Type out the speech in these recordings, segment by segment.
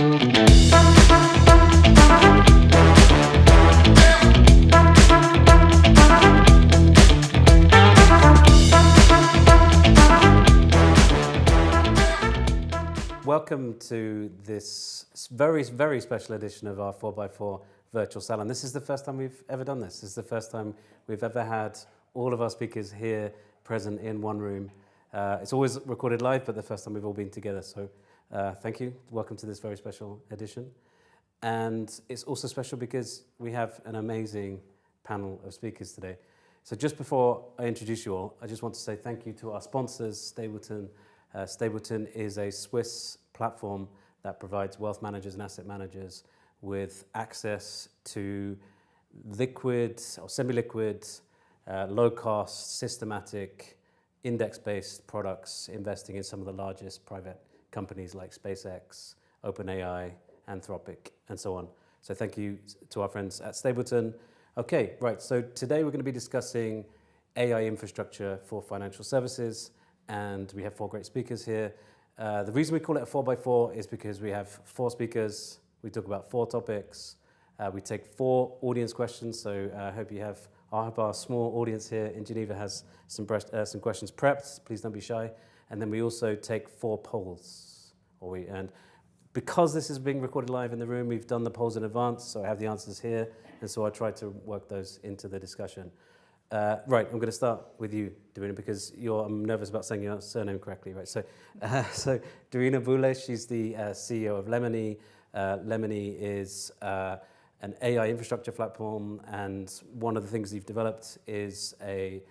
Welcome to this very, very special edition of our 4x4 Virtual Salon. This is the first time we've ever done this. This is the first time we've ever had all of our speakers here present in one room. It's always recorded live, but the first time we've all been together. So thank you. Welcome to this very special edition. And it's also special because we have an amazing panel of speakers today. So just before I introduce you all, I just want to say thank you to our sponsors, Stapleton. Stapleton is a Swiss platform that provides wealth managers and asset managers with access to liquid or semi-liquid, low-cost, systematic, index-based products, investing in some of the largest private companies like SpaceX, OpenAI, Anthropic, and so on. So thank you to our friends at Stapleton. Okay, right, so today we're going to be discussing AI infrastructure for financial services, and we have 4 great speakers here. The reason we call it a 4x4 is because we have 4 speakers, we talk about 4 topics, we take 4 audience questions, so I hope our small audience here in Geneva has some questions prepped, please don't be shy. And then we also take 4 polls. And because this is being recorded live in the room, we've done the polls in advance, so I have the answers here, and so I tried to work those into the discussion. Right, I'm going to start with you, Dorina, because I'm nervous about saying your surname correctly, right? So Dorina Buehrle, she's the CEO of Lemony. Lemony is an AI infrastructure platform, and one of the things you've developed is a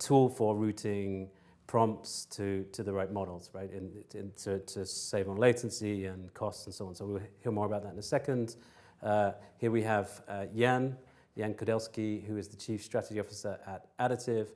tool for routing prompts to the right models, right? To save on latency and costs and so on. So we'll hear more about that in a second. Here we have Yann Kudelski, who is the Chief Strategy Officer at Additiv.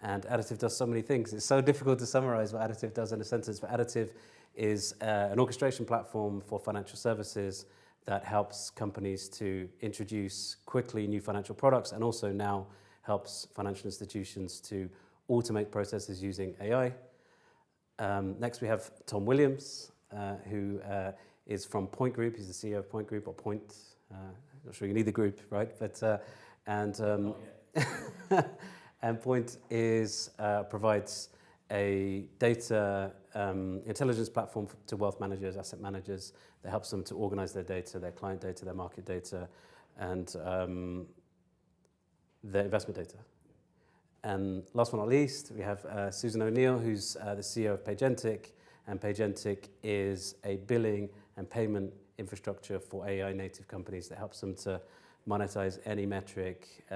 And Additiv does so many things. It's so difficult to summarize what Additiv does in a sentence, but Additiv is an orchestration platform for financial services that helps companies to introduce quickly new financial products, and also now helps financial institutions to automate processes using AI. Next we have Tom Williams, who is from Point Group. He's the CEO of Point Group, or Point. Not sure you need the group, right? But and Point provides a data intelligence platform to wealth managers, asset managers, that helps them to organize their data, their client data, their market data, and their investment data. And last but not least, we have Susan O'Neill, who's the CEO of Paygentic, and Paygentic is a billing and payment infrastructure for AI native companies that helps them to monetize any metric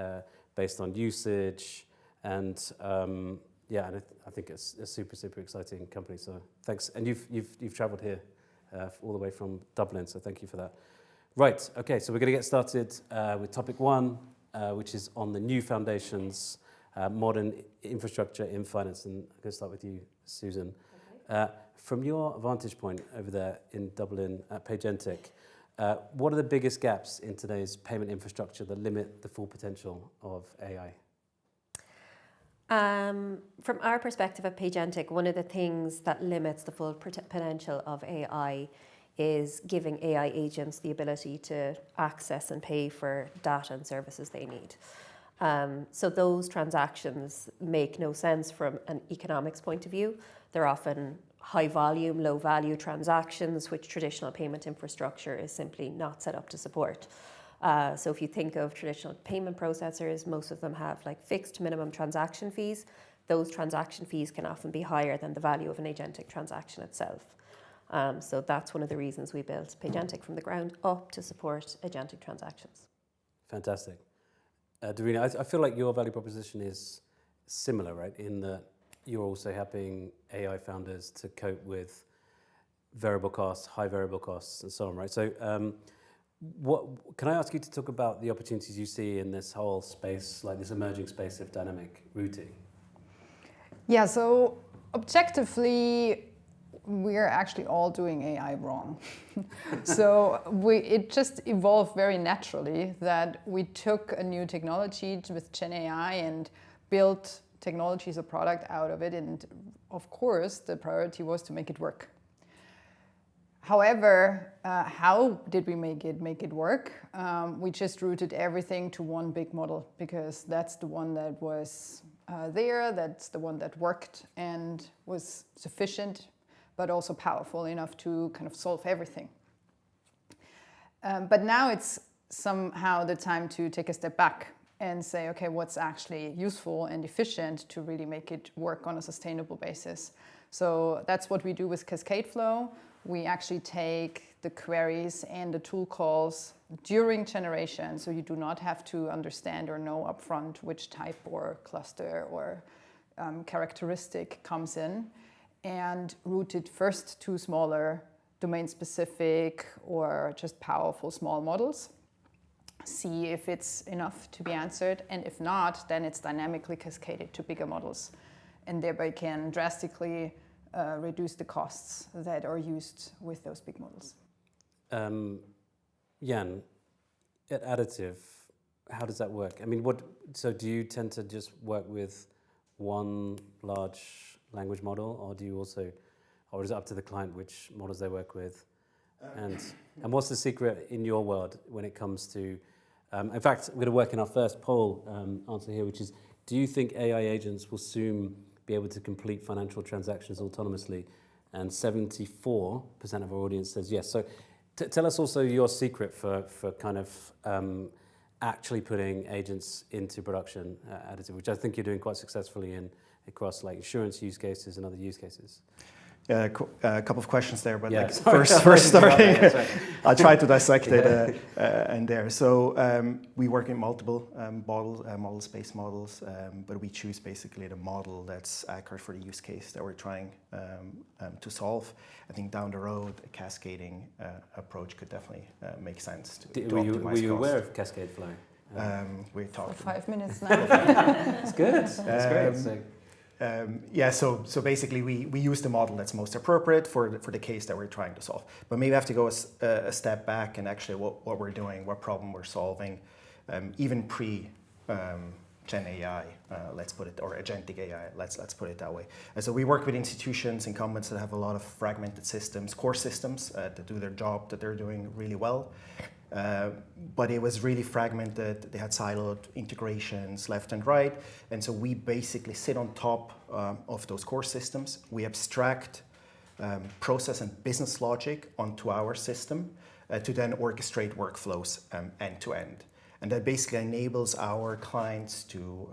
based on usage. And and I think it's a super, super exciting company. So thanks. And you've traveled here all the way from Dublin, so thank you for that. Right, okay, so we're going to get started with topic 1, which is on the new foundations, modern infrastructure in finance. And I'm going to start with you, Susan. Okay. From your vantage point over there in Dublin at Paygentic, what are the biggest gaps in today's payment infrastructure that limit the full potential of AI? From our perspective at Paygentic, one of the things that limits the full potential of AI is giving AI agents the ability to access and pay for data and services they need. So those transactions make no sense from an economics point of view. They're often high volume, low value transactions, which traditional payment infrastructure is simply not set up to support. So if you think of traditional payment processors, most of them have like fixed minimum transaction fees. Those transaction fees can often be higher than the value of an agentic transaction itself. So that's one of the reasons we built Paygentic from the ground up, to support agentic transactions. Fantastic. Dorina, I feel like your value proposition is similar, right? In that you're also helping AI founders to cope with variable costs, high variable costs, and so on, right? So can I ask you to talk about the opportunities you see in this whole space, like this emerging space of dynamic routing? Yeah, so objectively, we're actually all doing AI wrong. So it just evolved very naturally that we took a new technology with Gen AI and built technology as a product out of it. And of course, the priority was to make it work. However, how did we make it work? We just routed everything to one big model because that's the one that was there, that's the one that worked and was sufficient, but also powerful enough to kind of solve everything. But now it's somehow the time to take a step back and say, okay, what's actually useful and efficient to really make it work on a sustainable basis. So that's what we do with Cascade Flow. We actually take the queries and the tool calls during generation, so you do not have to understand or know upfront which type or cluster or characteristic comes in, and route it first to smaller domain-specific or just powerful small models. See if it's enough to be answered, and if not, then it's dynamically cascaded to bigger models, and thereby can drastically reduce the costs that are used with those big models. Yann, at Additiv, how does that work? I mean, so do you tend to just work with one large language model, or do you also, or is it up to the client which models they work with? And what's the secret in your world when it comes to, in fact, we're going to work in our first poll answer here, which is, do you think AI agents will soon be able to complete financial transactions autonomously? And 74% of our audience says yes. So tell us also your secret for kind of actually putting agents into production at Additiv, which I think you're doing quite successfully across like insurance use cases and other use cases. A couple of questions there, but yeah, like first starting, I'll try to dissect it and there. So we work in multiple model-based models, but we choose basically the model that's accurate for the use case that we're trying to solve. I think down the road, a cascading approach could definitely make sense to optimize Were you cost. aware of Cascade Flow? We talked For 5 minutes now. That's good. That's great. So basically we use the model that's most appropriate for the case that we're trying to solve. But maybe I have to go a step back and actually what we're doing, what problem we're solving, even pre Gen AI, let's put it, or agentic AI, let's put it that way. And so we work with institutions, incumbents that have a lot of fragmented systems, core systems that do their job that they're doing really well. But it was really fragmented. They had siloed integrations left and right. And so we basically sit on top of those core systems. We abstract process and business logic onto our system to then orchestrate workflows end to end. And that basically enables our clients to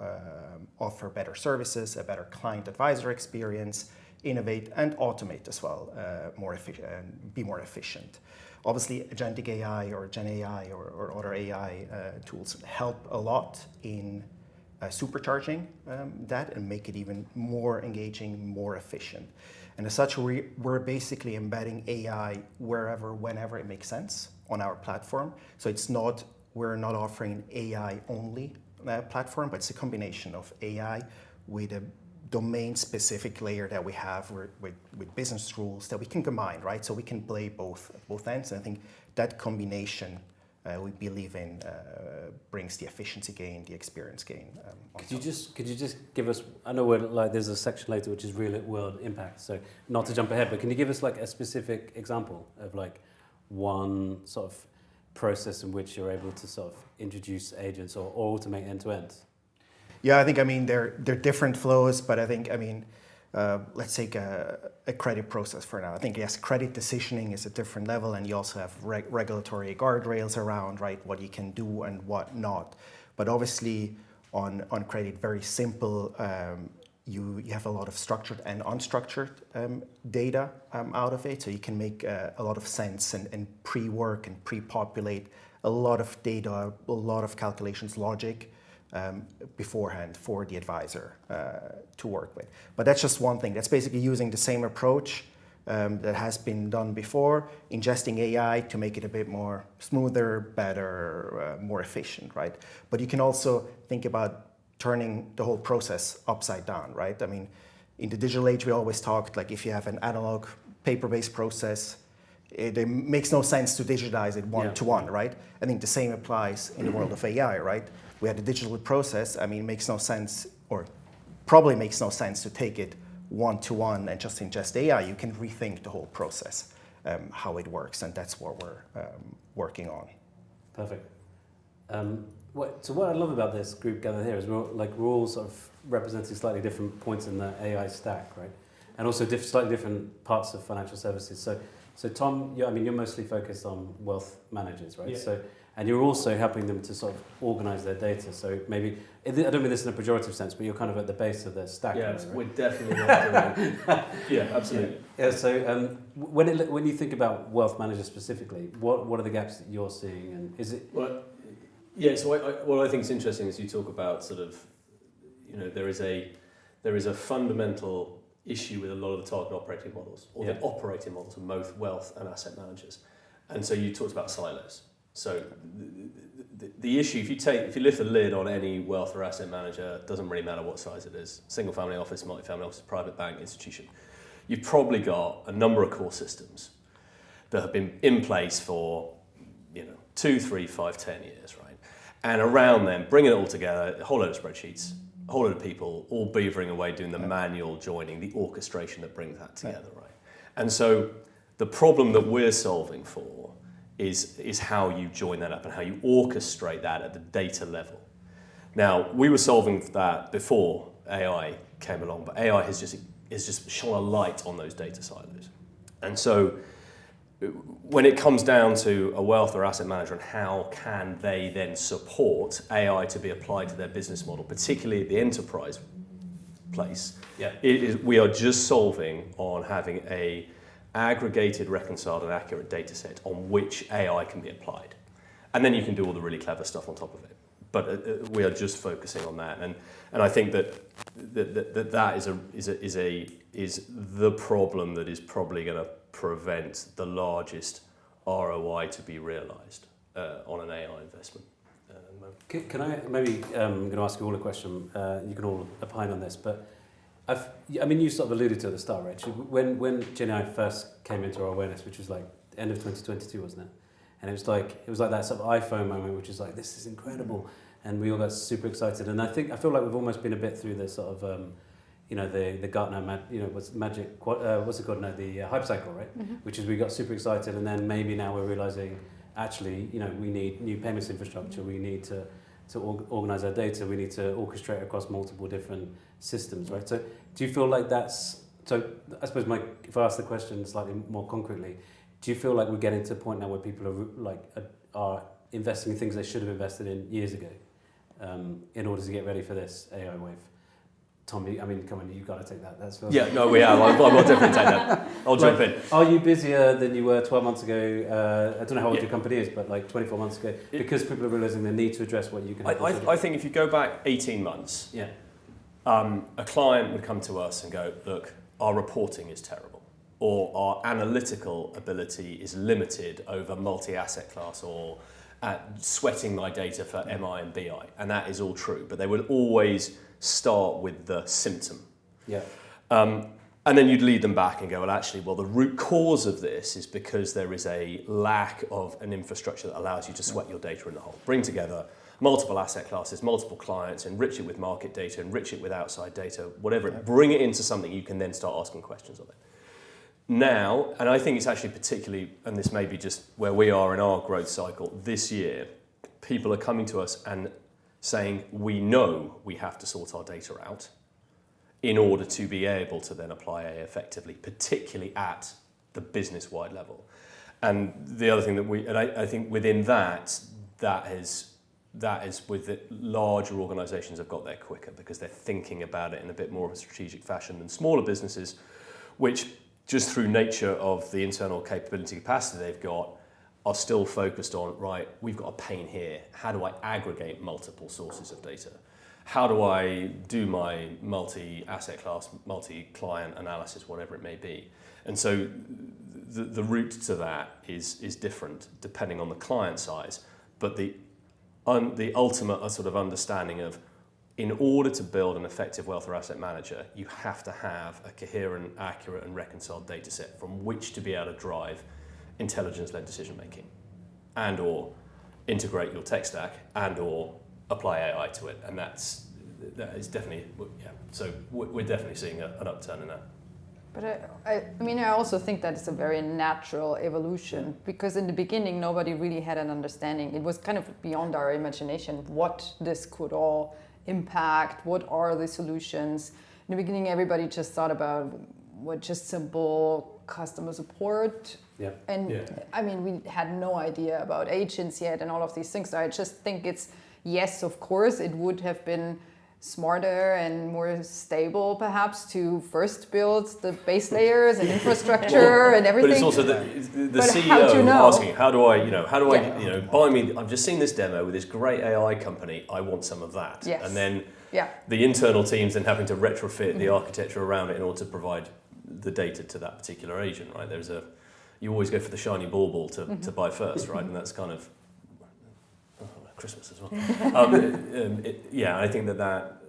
offer better services, a better client advisor experience, innovate and automate as well, more efficient, and be more efficient. Obviously, agentic AI or Gen AI or other AI tools help a lot in supercharging that and make it even more engaging, more efficient. And as such, we're basically embedding AI wherever, whenever it makes sense on our platform. So we're not offering an AI-only platform, but it's a combination of AI with a domain-specific layer that we have with business rules that we can combine, right? So we can play both ends. And I think that combination we believe in brings the efficiency gain, the experience gain. Could you just give us? I know there's a section later which is real world impact. So not to jump ahead, but can you give us like a specific example of like one sort of process in which you're able to sort of introduce agents or automate end to end? Yeah, I think, they're different flows, but I think, let's take a credit process for now. I think, yes, credit decisioning is a different level, and you also have regulatory guardrails around, right, what you can do and what not. But obviously, on credit, very simple, you have a lot of structured and unstructured data out of it, so you can make a lot of sense and pre-work and pre-populate a lot of data, a lot of calculations, logic, beforehand for the advisor to work with. But that's just one thing. That's basically using the same approach that has been done before, ingesting AI to make it a bit more smoother, better, more efficient, right? But you can also think about turning the whole process upside down, right? I mean, in the digital age, we always talked like if you have an analog paper-based process, it makes no sense to digitize it one-to-one, right? I think the same applies in the world of AI, right? We had a digital process. It makes no sense, or probably makes no sense to take it one-to-one and just ingest AI. You can rethink the whole process how it works, and that's what we're working on. Perfect. So what I love about this group gathered here is we're all sort of representing slightly different points in the AI stack, right? And also slightly different parts of financial services. So Tom, you're mostly focused on wealth managers, right? Yeah. And you're also helping them to sort of organize their data. So maybe, I don't mean this in a pejorative sense, but you're kind of at the base of the stack. Yeah, right? we're definitely not doing. Yeah, absolutely. Yeah. So when you think about wealth managers specifically, what are the gaps that you're seeing, and is it? Well, yeah. So what I think is interesting is you talk about sort of, there is a fundamental issue with a lot of the target operating models, or the operating models of both wealth and asset managers, and so you talked about silos. So the issue, if you lift the lid on any wealth or asset manager, it doesn't really matter what size it is, single family office, multi-family office, private bank, institution, you've probably got a number of core systems that have been in place for 2, 3, 5, 10 years, right? And around them, bringing it all together, a whole load of spreadsheets, a whole load of people all beavering away doing the manual joining, the orchestration that brings that together, right? And so the problem that we're solving for is how you join that up and how you orchestrate that at the data level. Now, we were solving for that before AI came along, but AI has just shone a light on those data silos. And so when it comes down to a wealth or asset manager and how can they then support AI to be applied to their business model, particularly at the enterprise place, we are just solving on having a aggregated, reconciled and accurate data set on which AI can be applied. And then you can do all the really clever stuff on top of it. But we are just focusing on that. And I think that is the problem that is probably going to prevent the largest ROI to be realized on an AI investment. Can I maybe, I'm going to ask you all a question, you can all opine on this, but you sort of alluded to at the start, right? When GenAI first came into our awareness, which was like the end of 2022, wasn't it? And it was like that sort of iPhone moment, which is like, this is incredible. And we all got super excited. And I feel like we've almost been a bit through the sort of, the Gartner, what's it called now? The hype cycle, right? Mm-hmm. Which is we got super excited, and then maybe now we're realizing, actually, we need new payments infrastructure. We need to organize our data. We need to orchestrate across multiple different systems, right? So do you feel like that's, so I suppose if I ask the question slightly more concretely, do you feel like we're getting to a point now where people are investing in things they should have invested in years ago in order to get ready for this AI wave? Tom, come on, you've got to take that. That's yeah, no, we have. I'll definitely take that. I'll jump in. Are you busier than you were 12 months ago? I don't know how old your company is, but like 24 months ago, because people are realizing the need to address what you can. I think if you go back 18 months, a client would come to us and go, look, our reporting is terrible, or our analytical ability is limited over multi-asset class, or sweating my data for MI and BI, and that is all true. But they would always start with the symptom. Yeah. And then you'd lead them back and go, the root cause of this is because there is a lack of an infrastructure that allows you to sweat your data in the whole. Bring together multiple asset classes, multiple clients, enrich it with market data, enrich it with outside data, whatever. Bring it into something you can then start asking questions of it. Now, and I think it's actually particularly, and this may be just where we are in our growth cycle this year, people are coming to us and saying, we know we have to sort our data out in order to be able to then apply AI effectively, particularly at the business-wide level. And the other thing that I think within that is with the larger organisations have got there quicker because they're thinking about it in a bit more of a strategic fashion than smaller businesses, which just through nature of the internal capability capacity they've got, are still focused on, right, we've got a pain here. How do I aggregate multiple sources of data? How do I do my multi-asset class, multi-client analysis, whatever it may be? And so the route to that is different depending on the client size, but the ultimate sort of understanding of, in order to build an effective wealth or asset manager, you have to have a coherent, accurate and reconciled data set from which to be able to drive intelligence-led decision-making and or integrate your tech stack and or apply AI to it. And that is definitely, so we're definitely seeing an upturn in that. But I mean, I also think that it's a very natural evolution, because in the beginning, nobody really had an understanding. It was kind of beyond our imagination what this could all impact, what are the solutions. In the beginning, everybody just thought about just simple customer support. Yeah. And I mean, we had no idea about agents yet and all of these things. So I just think it's, yes, of course, it would have been smarter and more stable perhaps to first build the base layers and infrastructure and everything. But it's also the But CEO how do you know? asking, how do I buy me, I've just seen this demo with this great AI company, I want some of that. Yes. And then Yeah. the internal teams then having to retrofit the architecture around it in order to provide the data to that particular agent, right? You always go for the shiny bauble to buy first, right? And that's kind of Christmas as well.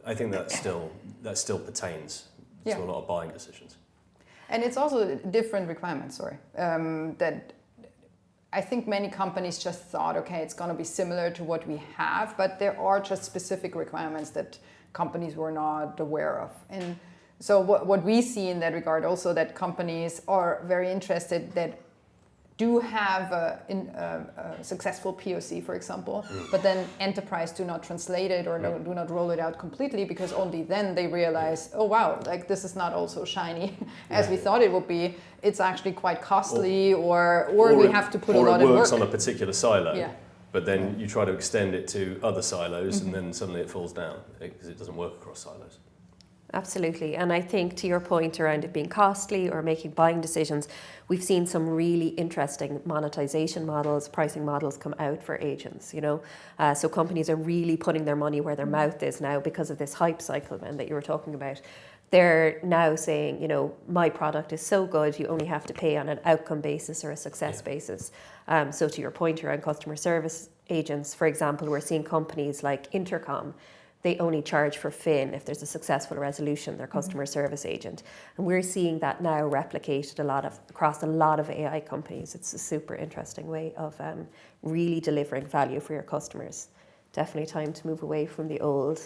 I think that still pertains to a lot of buying decisions. And it's also different requirements, that I think many companies just thought, okay, it's going to be similar to what we have, but there are just specific requirements that companies were not aware of. And so what we see in that regard also, that companies are very interested that do have a successful POC, for example, but then enterprise do not translate it or do not roll it out completely, because only then they realize, oh wow, like this is not also shiny as we thought it would be. It's actually quite costly, or we have to put a lot of work. Or it works on a particular silo, Yeah. but then you try to extend it to other silos, and then suddenly it falls down because it doesn't work across silos. Absolutely. And I think to your point around it being costly or making buying decisions, we've seen some really interesting monetization models, pricing models come out for agents, So companies are really putting their money where their mouth is now because of this hype cycle, man, that you were talking about. They're now saying, my product is so good, you only have to pay on an outcome basis or a success basis. So to your point around customer service agents, for example, we're seeing companies like Intercom, they only charge for Fin if there's a successful resolution, their customer service agent. And we're seeing that now replicated across a lot of AI companies. It's a super interesting way of really delivering value for your customers. Definitely time to move away from the old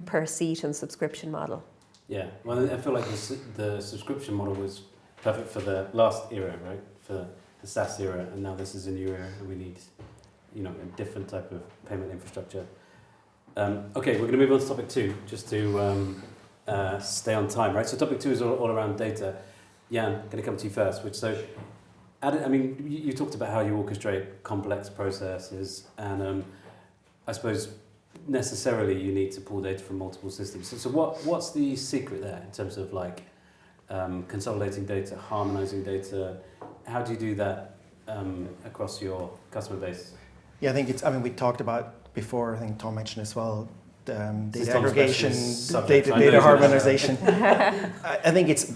per seat and subscription model. Yeah, well, I feel like the subscription model was perfect for the last era, right? For the SaaS era, and now this is a new era, and we need, a different type of payment infrastructure. Okay, we're going to move on to topic 2, just to stay on time, right? So topic 2 is all around data. Yann, going to come to you first. You talked about how you orchestrate complex processes, and I suppose necessarily you need to pull data from multiple systems. So what's the secret there in terms of consolidating data, harmonizing data? How do you do that across your customer base? Yeah, I think we talked about before, I think Tom mentioned as well, data aggregation, data harmonization. I think it's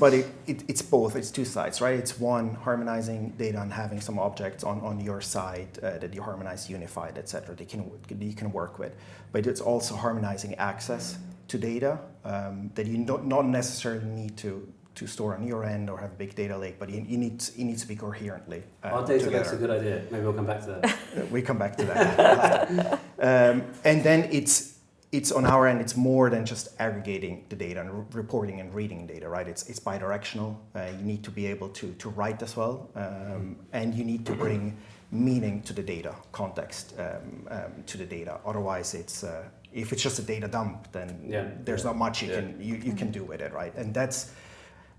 both. It's two sides, right? It's one, harmonizing data and having some objects on your side that you harmonize, unified, etc. that you can work with. But it's also harmonizing access to data that you not necessarily need to store on your end or have a big data lake, but it needs to be coherently Our data together. lake's a good idea. Maybe we'll come back to that. We come back to that. And then it's on our end, it's more than just aggregating the data and reporting and reading data, right? It's bidirectional. You need to be able to write as well, and you need to bring meaning to the data, context to the data. Otherwise, if it's just a data dump, then there's not much you can do with it, right? And that's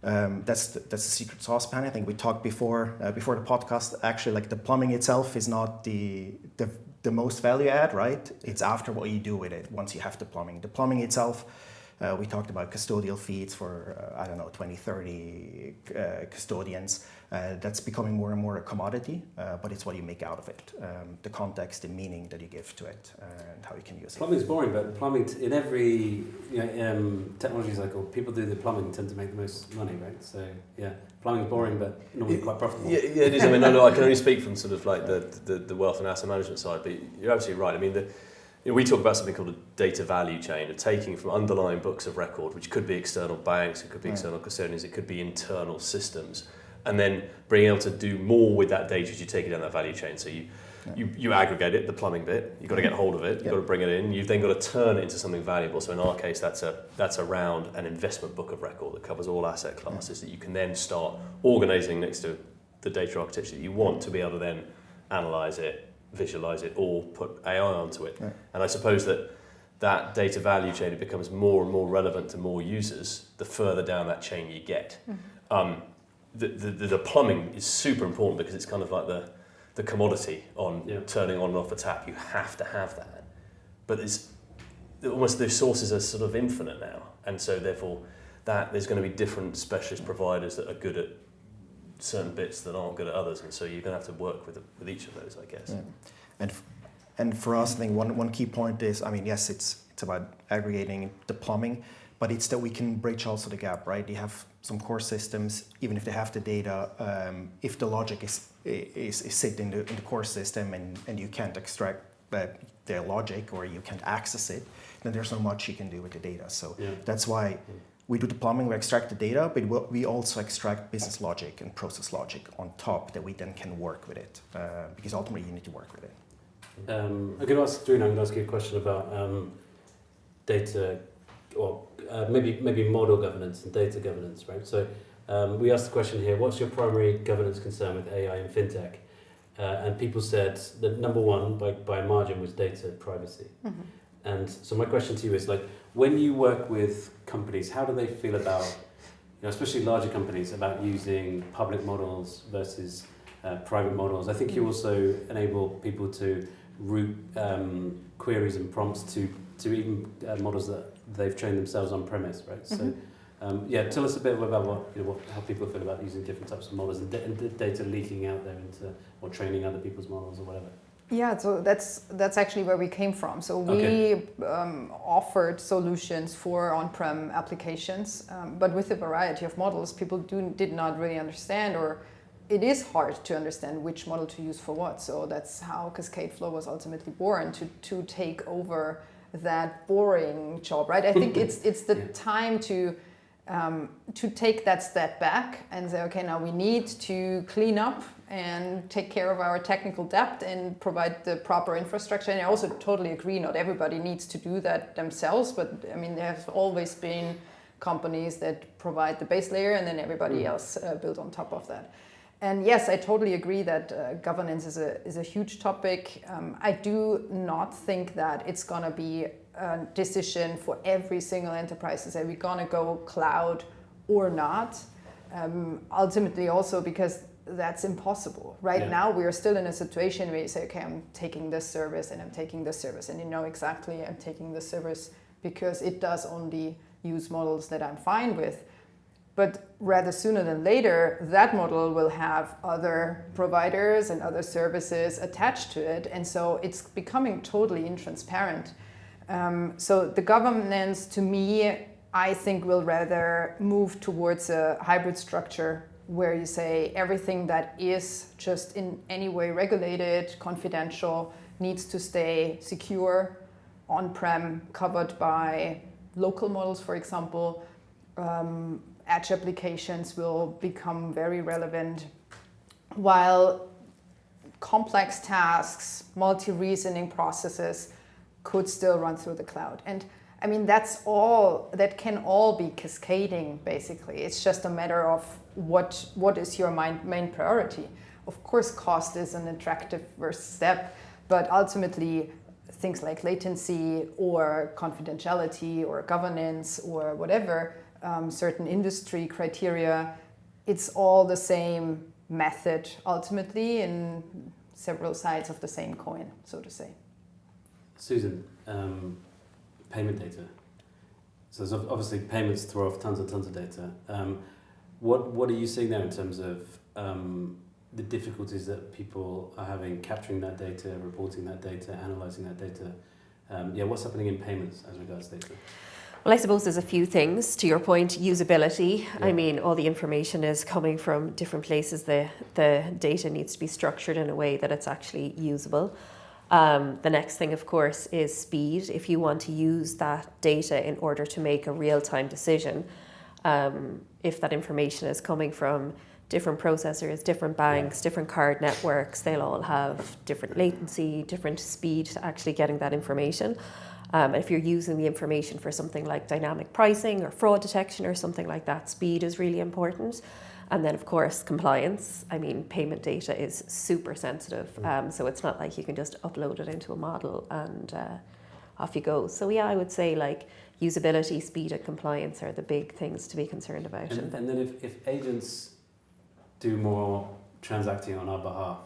the secret sauce pan. I think we talked before the podcast. Actually, like the plumbing itself is not the most value add, right? It's after what you do with it once you have the plumbing. The plumbing itself, we talked about custodial fees for 20, 30 custodians. That's becoming more and more a commodity, but it's what you make out of it, the context, the meaning that you give to it, and how you can use it. Plumbing's boring, but plumbing in every technology cycle, people do the plumbing tend to make the most money, right? So yeah, plumbing's boring, but normally quite profitable. Yeah, it is. I mean, I can only speak from sort of like the wealth and asset management side, but you're absolutely right. I mean, we talk about something called a data value chain, of taking from underlying books of record, which could be external banks, it could be external custodians, it could be internal systems, and then being able to do more with that data as you take it down that value chain. So you aggregate it, the plumbing bit, you've got to get hold of it, you've got to bring it in, you've then got to turn it into something valuable. So in our case, that's around an investment book of record that covers all asset classes that you can then start organising next to the data architecture that you want to be able to then analyse it, visualise it, or put AI onto it. Right. And I suppose that data value chain, it becomes more and more relevant to more users the further down that chain you get. Mm-hmm. The plumbing is super important because it's kind of like the commodity on turning on and off a tap. You have to have that. But almost those sources are sort of infinite now. And so therefore there's going to be different specialist providers that are good at certain bits that aren't good at others. And so you're going to have to work with each of those, I guess. Yeah. And for us, I think one key point is, I mean, yes, it's about aggregating the plumbing, but it's that we can bridge also the gap, right? You have some core systems, even if they have the data, if the logic is sit in the core system and you can't extract their logic or you can't access it, then there's not much you can do with the data. So that's why we do the plumbing, we extract the data, but we also extract business logic and process logic on top that we then can work with it, because ultimately you need to work with it. I'm going to ask Dorina, I'm going to ask you a question about data, or maybe model governance and data governance, right? So we asked the question here, what's your primary governance concern with AI and fintech? And people said that number one, by a margin, was data privacy. Mm-hmm. And so my question to you is, like, when you work with companies, how do they feel about, especially larger companies, about using public models versus private models? I think you also enable people to route queries and prompts to even models that they've trained themselves on premise, right? Mm-hmm. So, tell us a bit about how people feel about using different types of models and data leaking out there or training other people's models or whatever. Yeah, so that's actually where we came from. So we offered solutions for on-prem applications, but with a variety of models, people did not really understand, or it is hard to understand which model to use for what. So that's how Cascadeflow was ultimately born, to take over that boring job, right? I think it's the time to take that step back and say, okay, now we need to clean up and take care of our technical debt and provide the proper infrastructure. And I also totally agree, not everybody needs to do that themselves, but I mean, there have always been companies that provide the base layer and then everybody else build on top of that. And yes, I totally agree that governance is a huge topic. I do not think that it's going to be a decision for every single enterprise to say we're going to go cloud or not. Ultimately also because that's impossible. Right now we are still in a situation where you say, okay, I'm taking this service and I'm taking this service, and you know exactly I'm taking this service because it does only use models that I'm fine with. But rather sooner than later, that model will have other providers and other services attached to it. And so it's becoming totally intransparent. So the governance, to me, I think will rather move towards a hybrid structure where you say everything that is just in any way regulated, confidential, needs to stay secure, on-prem, covered by local models, for example. Edge applications will become very relevant, while complex tasks, multi-reasoning processes could still run through the cloud. And I mean, that can all be cascading, basically. It's just a matter of what is your main priority. Of course, cost is an attractive first step, but ultimately things like latency or confidentiality or governance or whatever, certain industry criteria, it's all the same method ultimately in several sides of the same coin, so to say. Susan, payment data. So there's obviously payments throw off tons and tons of data. What are you seeing there in terms of the difficulties that people are having capturing that data, reporting that data, analysing that data? What's happening in payments as regards data? Well, I suppose there's a few things. To your point, usability. Yeah. I mean, all the information is coming from different places. The data needs to be structured in a way that it's actually usable. The next thing, of course, is speed. If you want to use that data in order to make a real-time decision, if that information is coming from different processors, different banks, different card networks. They'll all have different latency, different speed to actually getting that information. If you're using the information for something like dynamic pricing or fraud detection or something like that, speed is really important. And then, of course, compliance. I mean, payment data is super sensitive. So it's not like you can just upload it into a model and off you go. So yeah, I would say like usability, speed and compliance are the big things to be concerned about. And then if agents do more transacting on our behalf,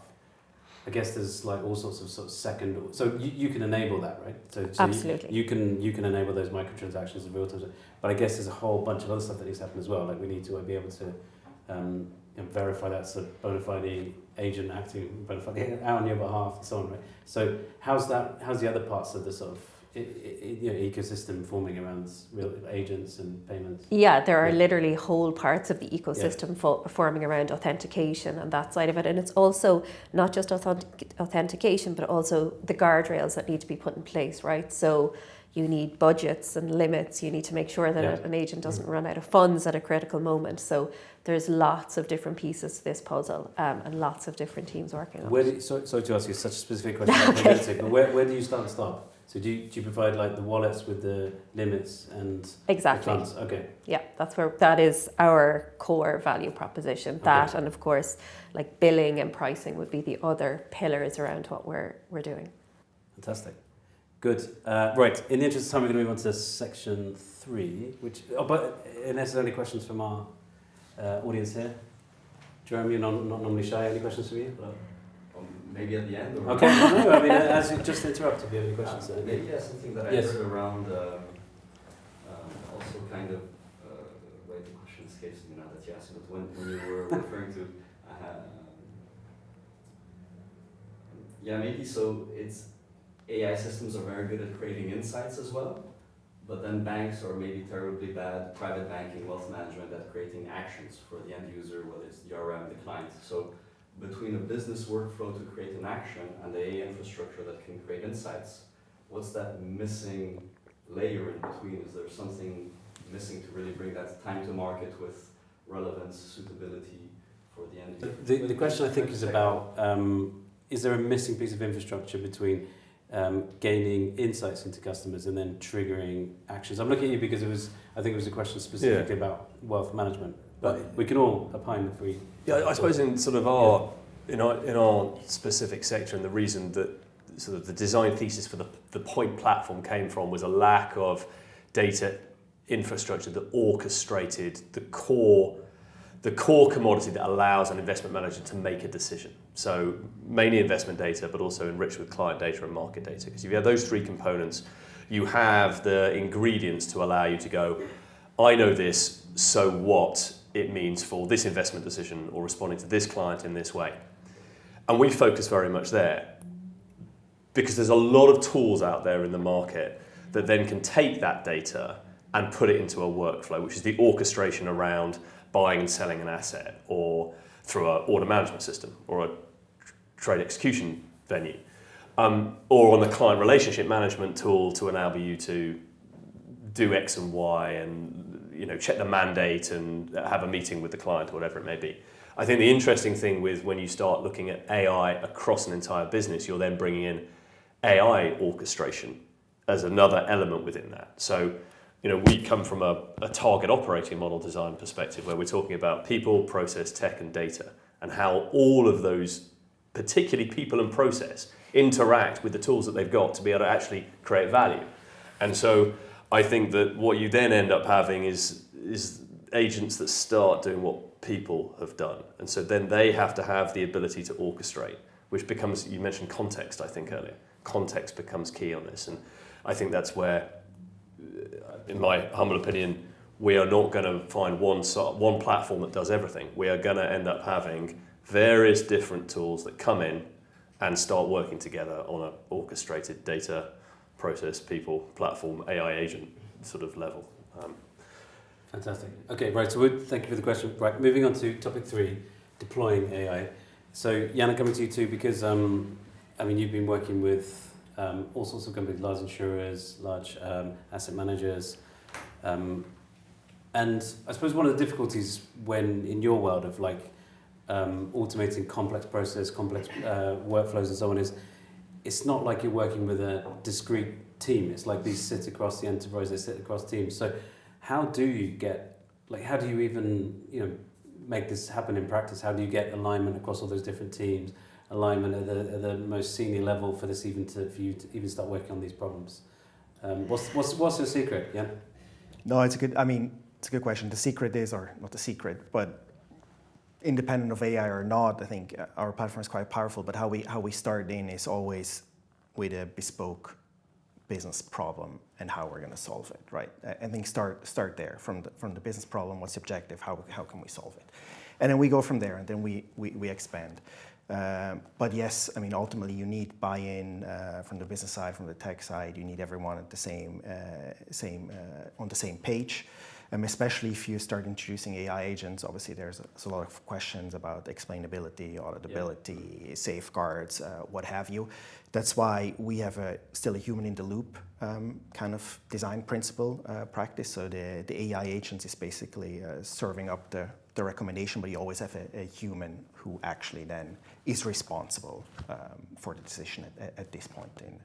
I guess there's like all sorts of second. So you can enable that, right? So Absolutely. You can enable those microtransactions in real time. But I guess there's a whole bunch of other stuff that needs to happen as well. Like we need to be able to verify that's a bona fide agent acting bona fide out on your behalf and so on, right? So how's the other parts of the sort of ecosystem forming around real agents and payments? Yeah, there are literally whole parts of the ecosystem forming around authentication and that side of it. And it's also not just authentication, but also the guardrails that need to be put in place, right? So you need budgets and limits. You need to make sure that an agent doesn't run out of funds at a critical moment. So there's lots of different pieces to this puzzle and lots of different teams working on it. Sorry to ask you such a specific question about Paygentic, but where do you start and stop? So do you provide like the wallets with the limits and Exactly. the funds? Okay. Yeah, that is our core value proposition. That and of course like billing and pricing would be the other pillars around what we're doing. Fantastic. Good. Right. In the interest of time, we're going to move on to section 3, but unless there's any questions from our audience here. Jeremy, you're not normally shy. Any questions from you? Maybe at the end? Or okay. No, I mean, as you just interrupt, if you have any questions. Maybe something that I heard around also kind of, wait, the question escapes me now that you asked, but when you were referring to, maybe so it's AI systems are very good at creating insights as well, but then banks are maybe terribly bad, private banking, wealth management, at creating actions for the end user, whether it's the RM, the client. So between a business workflow to create an action and the AI infrastructure that can create insights, what's that missing layer in between? Is there something missing to really bring that time to market with relevance, suitability for the end user? The question I think is about, is there a missing piece of infrastructure between gaining insights into customers and then triggering actions? I'm looking at you because I think it was a question specifically about wealth management, but we can all opine if we... Yeah, I suppose in sort of our specific sector, and the reason that sort of the design thesis for the point platform came from was a lack of data infrastructure that orchestrated the core commodity that allows an investment manager to make a decision. So mainly investment data, but also enriched with client data and market data. Because if you have those three components, you have the ingredients to allow you to go, I know this, so what it means for this investment decision or responding to this client in this way. And we focus very much there because there's a lot of tools out there in the market that then can take that data and put it into a workflow, which is the orchestration around buying and selling an asset, or through an order management system or a trade execution venue, or on the client relationship management tool to enable you to do X and Y and check the mandate and have a meeting with the client or whatever it may be. I think the interesting thing with when you start looking at AI across an entire business, you're then bringing in AI orchestration as another element within that. So we come from a target operating model design perspective where we're talking about people, process, tech, and data, and how all of those, particularly people and process, interact with the tools that they've got to be able to actually create value. And so I think that what you then end up having is agents that start doing what people have done. And so then they have to have the ability to orchestrate, which becomes, you mentioned context, I think, earlier. Context becomes key on this. And I think that's where, in my humble opinion, we are not going to find one platform that does everything. We are going to end up having various different tools that come in and start working together on an orchestrated data, process, people, platform, AI agent sort of level. Fantastic. Okay, right, so thank you for the question. Right, moving on to topic 3, deploying AI. So Yann, coming to you too, because you've been working with all sorts of companies, large insurers, large asset managers. And I suppose one of the difficulties when in your world of automating complex process, complex workflows and so on is, it's not like you're working with a discrete team. It's like these sit across the enterprise, they sit across teams. So how do you get, like, how do you even, make this happen in practice? How do you get alignment across all those different teams, alignment at the most senior level for this for you to even start working on these problems? What's your secret, Yann? No, it's a good question. The secret is, or not the secret, but independent of AI or not, I think our platform is quite powerful, but how we start in is always with a bespoke business problem and how we're going to solve it, right? I think start there from the business problem. What's the objective? How can we solve it? And then we go from there, and then we expand. But yes, ultimately you need buy-in from the business side, from the tech side. You need everyone at the same on the same page. Especially if you start introducing AI agents, obviously there's a lot of questions about explainability, auditability, safeguards, what have you. That's why we have still a human in the loop kind of design principle practice. So the AI agent is basically serving up the recommendation, but you always have a human who actually then is responsible for the decision at this point in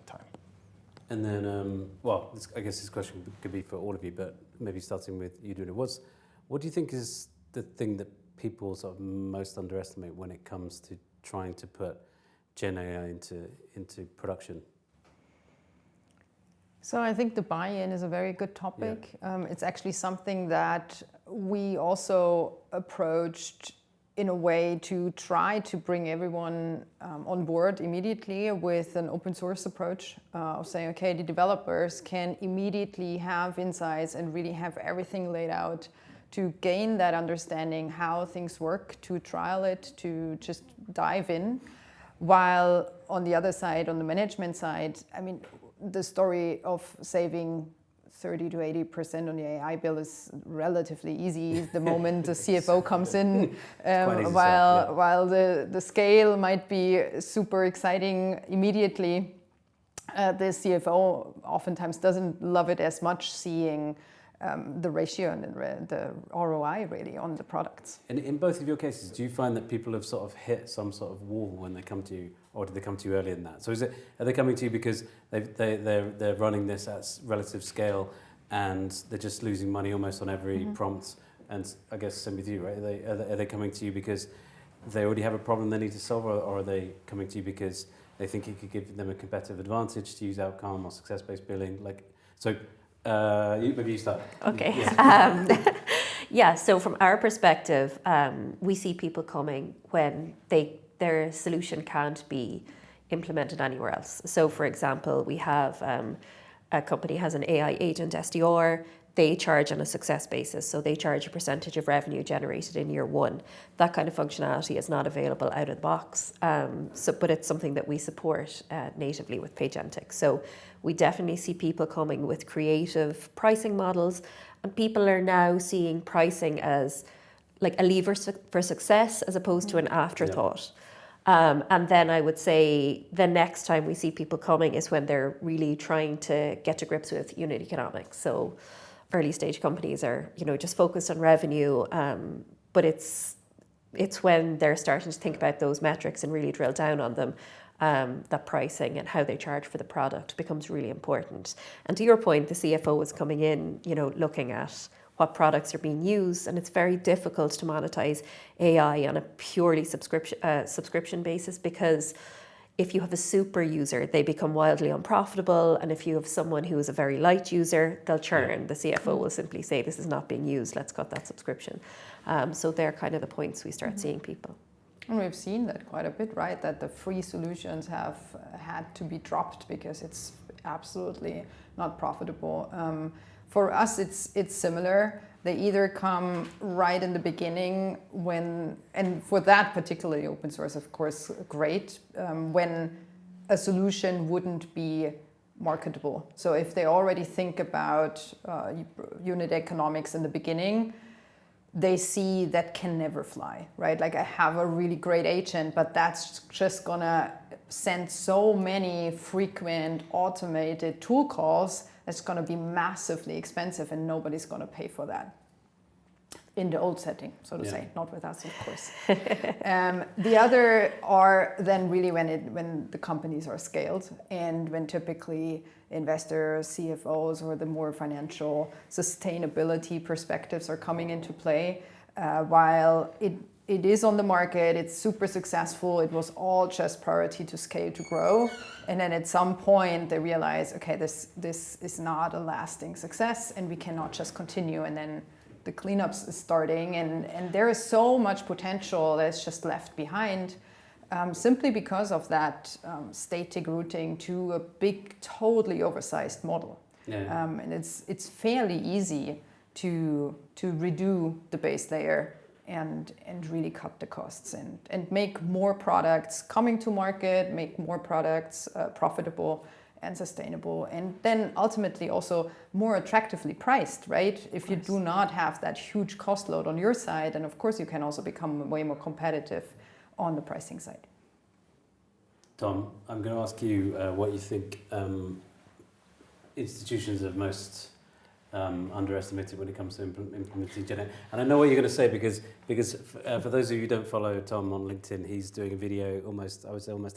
time. And then, I guess this question could be for all of you, but maybe starting with you, Dorina. What do you think is the thing that people sort of most underestimate when it comes to trying to put Gen AI into production? So I think the buy-in is a very good topic. Yeah. It's actually something that we also approached in a way to try to bring everyone on board immediately with an open source approach of saying, okay, the developers can immediately have insights and really have everything laid out to gain that understanding how things work, to trial it, to just dive in. While on the other side, on the management side, the story of saving 30 to 80% on the AI bill is relatively easy the moment the CFO comes in, while the scale might be super exciting immediately. The CFO oftentimes doesn't love it as much, seeing the ratio and the ROI really on the products. And in both of your cases, do you find that people have sort of hit some sort of wall when they come to you, or do they come to you earlier than that? So are they coming to you because they're running this at relative scale and they're just losing money almost on every prompt? And I guess same with you, right? Are they coming to you because they already have a problem they need to solve, or are they coming to you because they think it could give them a competitive advantage to use outcome or success-based billing? Maybe you start. Okay. Yeah. Yeah, so from our perspective, we see people coming when their solution can't be implemented anywhere else. So for example, we have a company has an AI agent SDR. They charge on a success basis. So they charge a percentage of revenue generated in year one. That kind of functionality is not available out of the box. But it's something that we support natively with Paygentic. So we definitely see people coming with creative pricing models, and people are now seeing pricing as like a lever for success as opposed to an afterthought. Yeah. And then I would say the next time we see people coming is when they're really trying to get to grips with unit economics. So early stage companies are, just focused on revenue, but it's when they're starting to think about those metrics and really drill down on them, that pricing and how they charge for the product becomes really important. And to your point, the CFO is coming in, looking at what products are being used, and it's very difficult to monetize AI on a purely subscription basis, because if you have a super user, they become wildly unprofitable, and if you have someone who is a very light user, they'll churn. Yeah. The CFO will simply say, this is not being used, let's cut that subscription. So they're kind of the points we start seeing people. And we've seen that quite a bit, right? That the free solutions have had to be dropped because it's absolutely not profitable. For us, it's similar. They either come right in the beginning and for that particularly open source, of course, great, when a solution wouldn't be marketable. So if they already think about unit economics in the beginning, they see that can never fly, right? Like, I have a really great agent, but that's just gonna send so many frequent automated tool calls. It's gonna be massively expensive and nobody's gonna pay for that. in the old setting, so to Yeah. say, not with us, of course. The other are then really when the companies are scaled and when typically investors, CFOs, or the more financial sustainability perspectives are coming into play. While it is on the market, it's super successful, it was all just priority to scale, to grow. And then at some point they realize, okay, this is not a lasting success and we cannot just continue. And then the cleanups is starting and there is so much potential that's just left behind simply because of that static routing to a big, totally oversized model. Yeah. And it's fairly easy to redo the base layer and really cut the costs and make more products coming to market, make more products profitable and sustainable, and then ultimately also more attractively priced, right? If you do not have that huge cost load on your side, then of course you can also become way more competitive on the pricing side. Tom, I'm going to ask you what you think institutions have most underestimated when it comes to implementing Gen AI. And I know what you're going to say because for those of you who don't follow Tom on LinkedIn, he's doing a video almost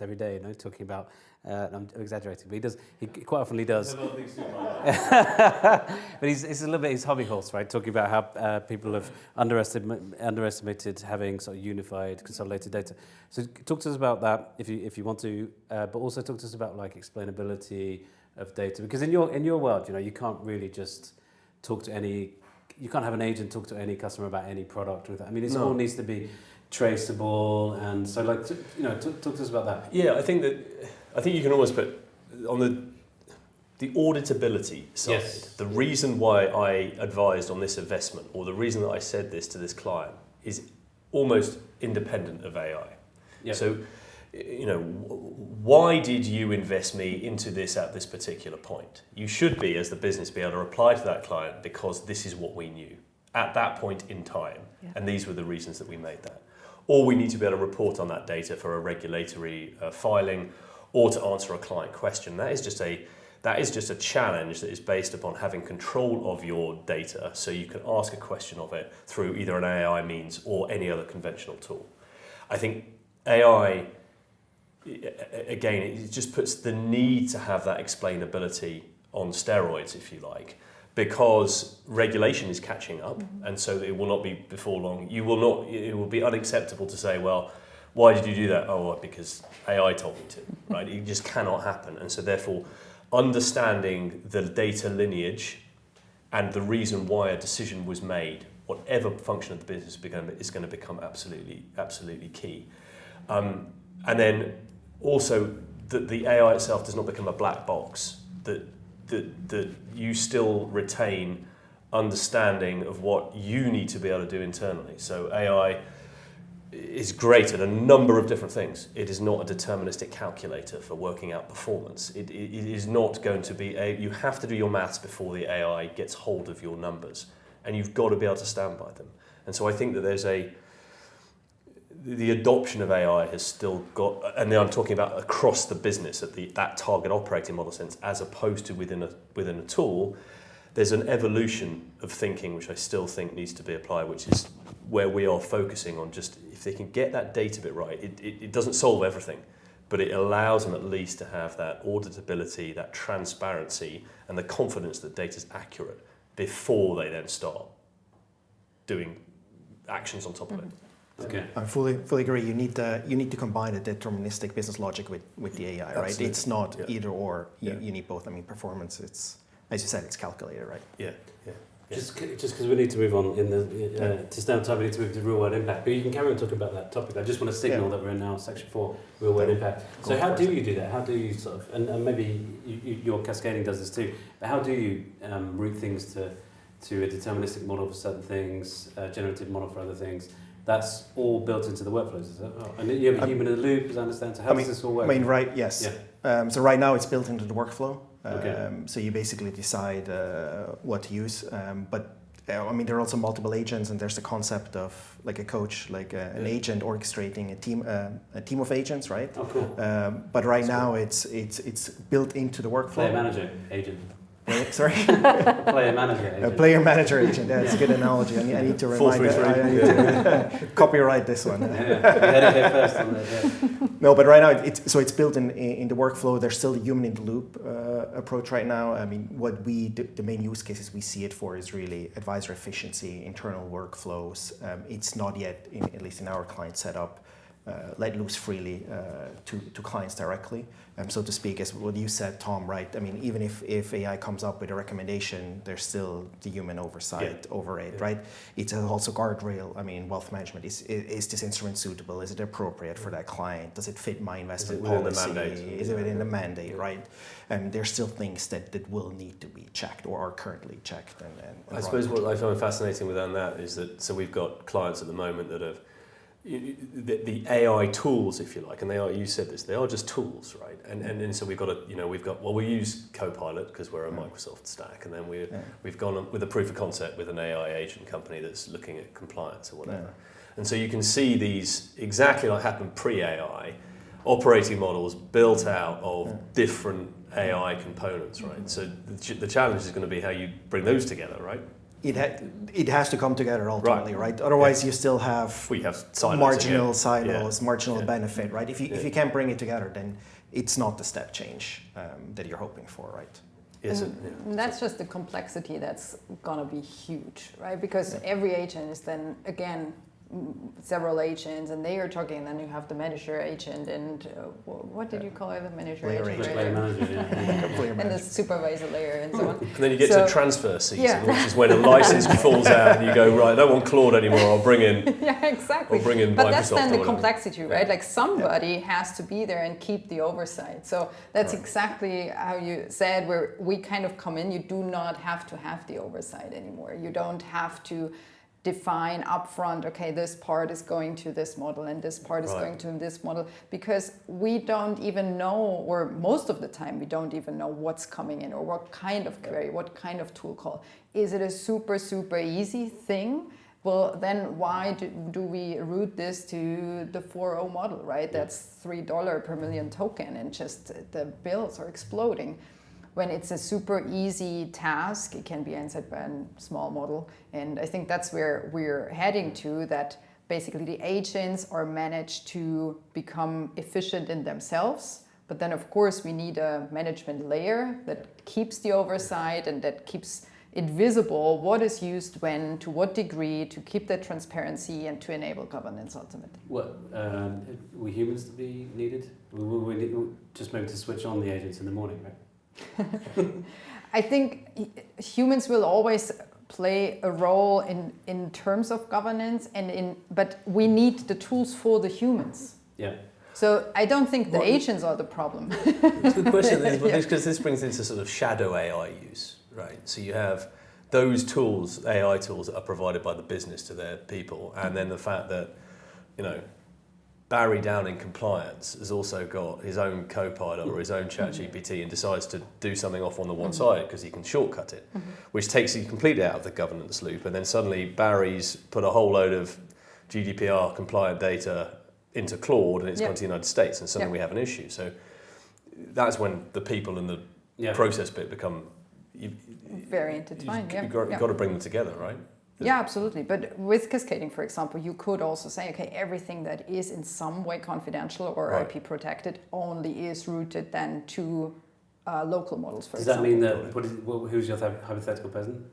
every day, you know, talking about, I'm exaggerating, but he quite often does. But he's a little bit his hobby horse, right? Talking about how people have underestimated having sort of unified, consolidated data. So talk to us about that if you want to, but also talk to us about like explainability of data, because in your world, you know, you can't really just you can't have an agent talk to any customer about any product. I mean, it all needs to be traceable, and so like, talk to us about that. Yeah, I think you can almost put on the auditability side. Yes. The reason why I advised on this investment, or the reason that I said this to this client, is almost independent of AI. Yep. So, why did you invest me into this at this particular point? You should be, as the business, be able to reply to that client because this is what we knew at that point in time, and these were the reasons that we made that. Or we need to be able to report on that data for a regulatory filing, or to answer a client question. That is just a challenge that is based upon having control of your data, so you can ask a question of it through either an AI means or any other conventional tool. I think AI, again, it just puts the need to have that explainability on steroids, if you like, because regulation is catching up, and so it will not be before long. It will be unacceptable to say, well, why did you do that? Oh, well, because AI told me to, right? It just cannot happen. And so therefore, understanding the data lineage and the reason why a decision was made, whatever function of the business is going to become absolutely key. And then also that the AI itself does not become a black box, that you still retain understanding of what you need to be able to do internally. So AI is great at a number of different things. It is not a deterministic calculator for working out performance. It is not going to be you have to do your maths before the AI gets hold of your numbers, and you've got to be able to stand by them. And so I think that the adoption of AI has still got, and I'm talking about across the business at that target operating model sense, as opposed to within a tool. There's an evolution of thinking which I still think needs to be applied, which is where we are focusing on just if they can get that data bit right. It doesn't solve everything, but it allows them at least to have that auditability, that transparency, and the confidence that data is accurate before they then start doing actions on top of it. Okay. I fully agree. You need to combine the deterministic business logic with the AI, right? Absolutely. It's not either or. Yeah. You need both. I mean, performance. It's, as you said, it's calculated, right? Yeah. Just because we need to move on to stay on time, we need to move to real world impact. But you can carry on talking about that topic. I just want to signal that we're in now section 4, real world impact. So how do you do that? How do you sort of, and maybe your cascading does this too, but how do you route things to a deterministic model for certain things, generative model for other things? That's all built into the workflows, is it? Oh, and you have a human in the loop, as I understand. So how does this all work? I mean, right, yes. Yeah. So right now it's built into the workflow. Okay. So you basically decide what to use. But I mean, there are also multiple agents, and there's the concept of like a coach, like an agent orchestrating a team of agents, right? Oh, cool. But right now it's built into the workflow. Player manager agent. Sorry? Player manager agent. A player manager agent. Yeah, it's a good analogy. I need to remind you. I need to copyright this one. You had it here first on that. No, but right now it's built in the workflow. There's still a human in the loop approach right now. I mean, what the main use cases we see it for is really advisor efficiency, internal workflows. It's not yet, at least in our client setup, let loose freely to clients directly, so to speak, as what you said, Tom, right? I mean, even if AI comes up with a recommendation, there's still the human oversight over it, right? It's also guardrail. I mean, wealth management, is this instrument suitable? Is it appropriate for that client? Does it fit my investment policy? Is it within the mandate, right? And there's still things that will need to be checked or are currently checked. And I suppose what I find fascinating within that is that, so we've got clients at the moment that have the AI tools, if you like, and they are, you said this, they are just tools, right? And so we've got we use Copilot because we're a Microsoft stack, and then we've gone with a proof of concept with an AI agent company that's looking at compliance or whatever. And so you can see these, exactly like happened pre-AI, operating models built out of different AI components, right? So the challenge is going to be how you bring those together, right? It has to come together ultimately, right? Otherwise, you still have silos marginal silos, marginal benefit, right? If you can't bring it together, then it's not the step change that you're hoping for, right? And that's just the complexity that's gonna be huge, right? Because every agent is then again several agents, and they are talking, and then you have the manager agent, and what did you call it, the manager agent? Player manager, and the supervisor layer, and so on. And then you get to transfer season, which is when a license falls out, and you go, right, I don't want Claude anymore, I'll bring in exactly. I'll bring in but Microsoft. That's then the complexity, right? Like somebody has to be there and keep the oversight. So that's exactly how you said, where we kind of come in. You do not have to have the oversight anymore. You don't have to define upfront, okay, this part is going to this model and this part is going to this model, because we don't even know, or most of the time we don't even know what's coming in or what kind of query, what kind of tool call. Is it a super, super easy thing? Well, then why do we route this to the 4.0 model, right? That's $3 per million token, and just the bills are exploding. When it's a super easy task, it can be answered by a small model. And I think that's where we're heading to, that basically the agents are managed to become efficient in themselves. But then, of course, we need a management layer that keeps the oversight and that keeps it visible, what is used when, to what degree, to keep that transparency and to enable governance ultimately. What, were humans to be needed? We just maybe to switch on the agents in the morning, right? I think humans will always play a role in terms of governance, but we need the tools for the humans. Yeah. So I don't think the agents are the problem. It's a good question, because this brings into sort of shadow AI use, right? So you have those tools, AI tools, that are provided by the business to their people, and then the fact that, Barry down in compliance has also got his own Copilot or his own ChatGPT and decides to do something off on the one side because he can shortcut it, which takes you completely out of the governance loop. And then suddenly Barry's put a whole load of GDPR compliant data into Claude, and it's gone to the United States, and suddenly we have an issue. So that's when the people and the process bit become very intertwined. You've got to bring them together, right? Yeah, absolutely. But with cascading, for example, you could also say, okay, everything that is in some way confidential or IP protected only is routed then to local models, for example. Does that mean that, who's your hypothetical person?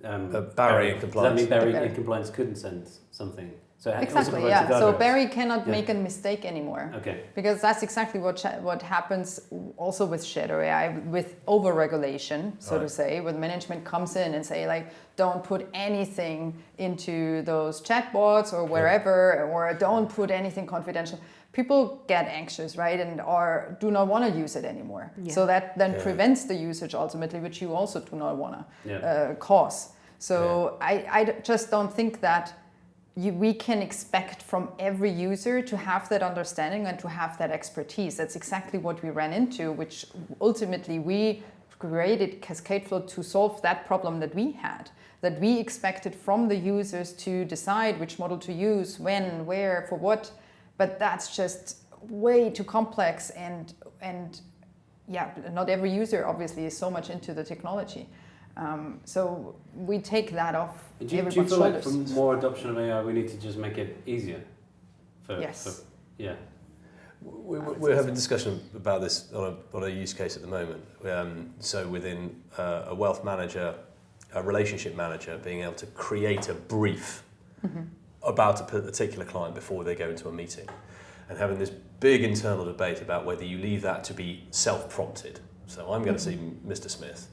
Barry in compliance. Does that mean Barry in compliance couldn't send something? So exactly, yeah. So Barry cannot make a mistake anymore. Okay. Because that's exactly what happens also with shadow AI, with over-regulation, so to say, when management comes in and say, like, don't put anything into those chatbots or wherever, or don't put anything confidential. People get anxious, right, and do not want to use it anymore. Yeah. So that then prevents the usage ultimately, which you also do not want to cause. So I just don't think that we can expect from every user to have that understanding and to have that expertise. That's exactly what we ran into, which ultimately we created Cascadeflow to solve that problem that we had, that we expected from the users to decide which model to use, when, where, for what. But that's just way too complex, and not every user obviously is so much into the technology. So we take that off. Do you everyone's feel like shoulders. for more adoption of AI, we need to just make it easier? Yes. Yeah. We're having a discussion about this on a use case at the moment. So within a wealth manager, a relationship manager, being able to create a brief about a particular client before they go into a meeting, and having this big internal debate about whether you leave that to be self-prompted. So I'm going to see Mr. Smith.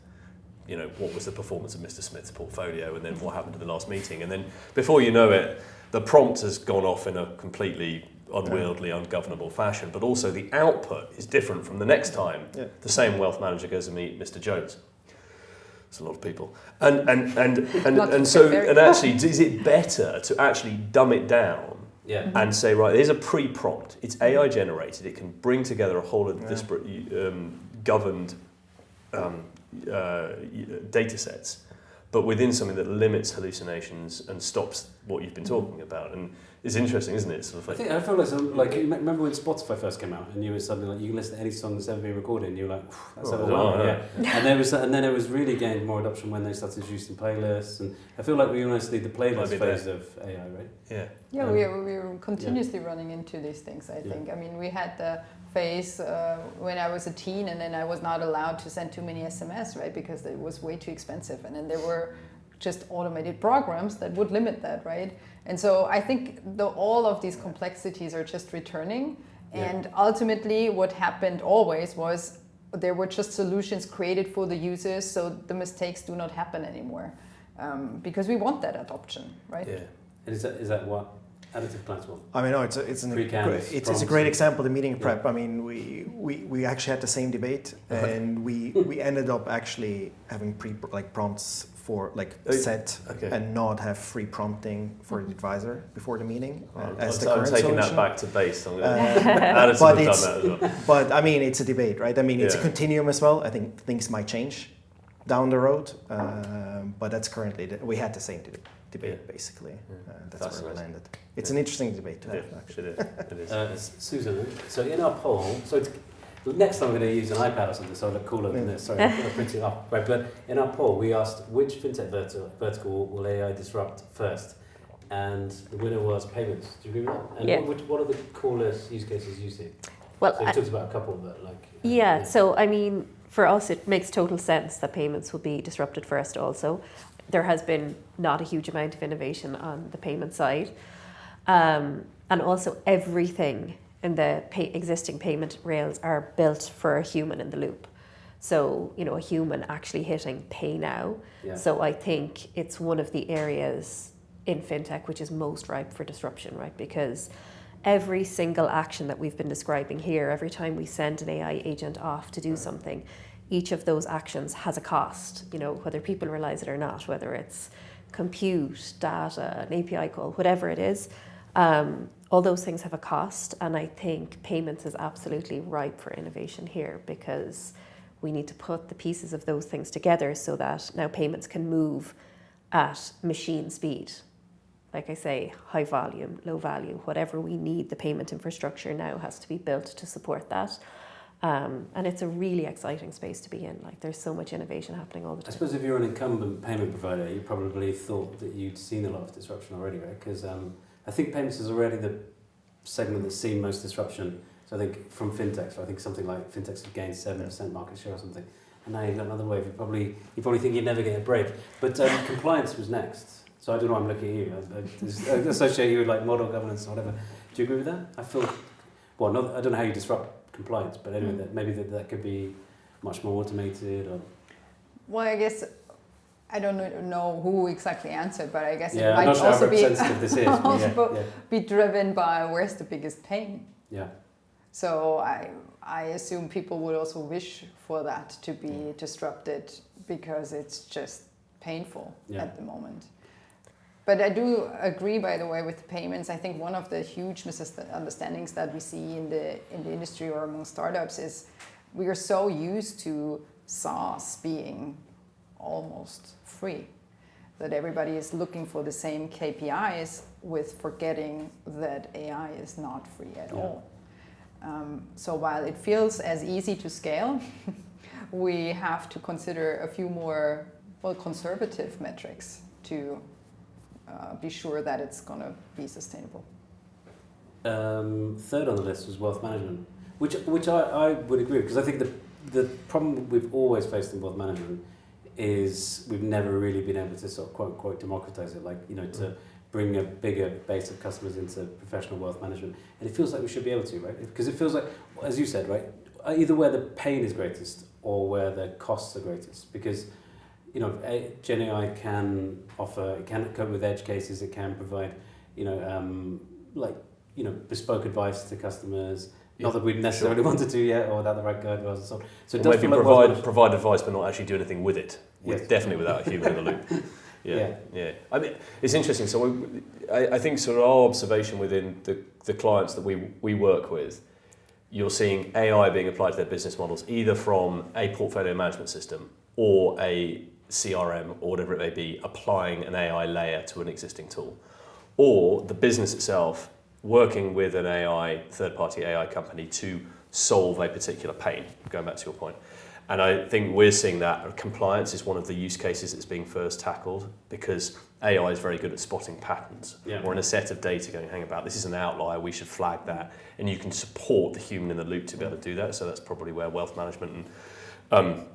You know, what was the performance of Mr. Smith's portfolio, and then what happened to the last meeting, and then before you know it, the prompt has gone off in a completely unwieldy, ungovernable fashion, but also the output is different from the next time the same wealth manager goes to meet Mr. Jones. It's a lot of people. And actually, is it better to actually dumb it down and say, right, here's a pre-prompt, it's AI generated, it can bring together a whole of disparate governed data sets, but within something that limits hallucinations and stops what you've been talking about. And it's interesting, isn't it? Sort of like, I feel like remember when Spotify first came out, and you were something like you can listen to any song that's ever been recorded, and you're like, that's overwhelming. And then it was really gained more adoption when they started introducing playlists, and I feel like we almost need the playlist phase of AI, right? Yeah. Yeah, we're continuously running into these things. I think. I mean, we had the phase when I was a teen, and then I was not allowed to send too many SMS, right, because it was way too expensive, and then there were just automated programs that would limit that, right? And so I think all of these complexities are just returning, and ultimately what happened always was there were just solutions created for the users, so the mistakes do not happen anymore, because we want that adoption, right? Yeah. And is that what additive clients want? I mean, no, it's a great example. The meeting prep. I mean, we actually had the same debate, and we ended up actually having prompts for set and not have free prompting for the advisor before the meeting. As the current taking solution. that back to base. But I mean, it's a debate, right? I mean, it's a continuum as well. I think things might change down the road, but that's currently we had the same debate basically. That's where we landed. It's an interesting debate to have. Actually, it is. Susan, so in our poll, next time I'm going to use an iPad or something, so I'll look cooler than this. Sorry, I'm going to print it off. Right, but in our poll, we asked which fintech vertical will AI disrupt first, and the winner was payments. Do you agree with that? And what are the coolest use cases you see? Well, so you talked about a couple, but So I mean, for us, it makes total sense that payments will be disrupted first. Also, there has been not a huge amount of innovation on the payment side, and also everything in the existing payment rails are built for a human in the loop. So, a human actually hitting pay now. Yeah. So I think it's one of the areas in fintech which is most ripe for disruption, right? Because every single action that we've been describing here, every time we send an AI agent off to do something, each of those actions has a cost, whether people realize it or not, whether it's compute, data, an API call, whatever it is. All those things have a cost, and I think payments is absolutely ripe for innovation here, because we need to put the pieces of those things together so that now payments can move at machine speed. Like I say, high volume, low value, whatever we need, the payment infrastructure now has to be built to support that. And it's a really exciting space to be in. Like, there's so much innovation happening all the time. I suppose if you're an incumbent payment provider, you probably thought that you'd seen a lot of disruption already, right? Because I think payments is already the segment that's seen most disruption. So I think from fintechs, I think something like fintechs have gained 7% market share or something. And now you've got another wave. You probably think you'd never get a break. But compliance was next. So I don't know why I'm looking at you. I associate you with like model governance or whatever. Do you agree with that? I feel, I don't know how you disrupt compliance, but anyway, maybe that could be much more automated. Or... Well, I guess I don't know who exactly answered, but I guess it I'm might not sure also be be driven by where's the biggest pain. Yeah. So I assume people would also wish for that to be disrupted because it's just painful at the moment. But I do agree, by the way, with the payments. I think one of the huge misunderstandings that we see in the industry or among startups is we are so used to SaaS being almost free that everybody is looking for the same KPIs, with forgetting that AI is not free at all. So while it feels as easy to scale, we have to consider a few more conservative metrics to be sure that it's going to be sustainable. Third on the list was wealth management, which I would agree with, because I think the problem we've always faced in wealth management is we've never really been able to sort of quote unquote democratize it, like, you know, to bring a bigger base of customers into professional wealth management. And it feels like we should be able to, right? Because it feels like, as you said, right, either where the pain is greatest or where the costs are greatest. Because, you know, Gen AI can offer, it can cope with edge cases, it can provide, you know, bespoke advice to customers. Not that we'd necessarily want to do yet, or without the right guidelines and so on. So it does maybe feel like provide advice, but not actually do anything with it. Yes. Definitely without a human in the loop. Yeah. I mean, it's interesting. So I think sort of our observation within the clients that we work with, you're seeing AI being applied to their business models, either from a portfolio management system or a CRM or whatever it may be, applying an AI layer to an existing tool, or the business itself working with an AI, third-party AI company to solve a particular pain, going back to your point. And I think we're seeing that compliance is one of the use cases that's being first tackled, because AI is very good at spotting patterns. Yeah. Or in a set of data going, hang about, this is an outlier, we should flag that. And you can support the human in the loop to be able to do that. So that's probably where wealth management and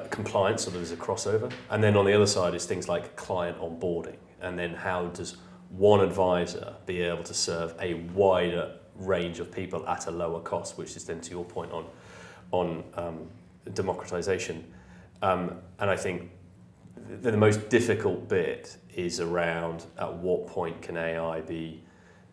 compliance, so there's a crossover. And then on the other side is things like client onboarding. And then how does one advisor be able to serve a wider range of people at a lower cost, which is then to your point on democratization. And I think the most difficult bit is around at what point can AI be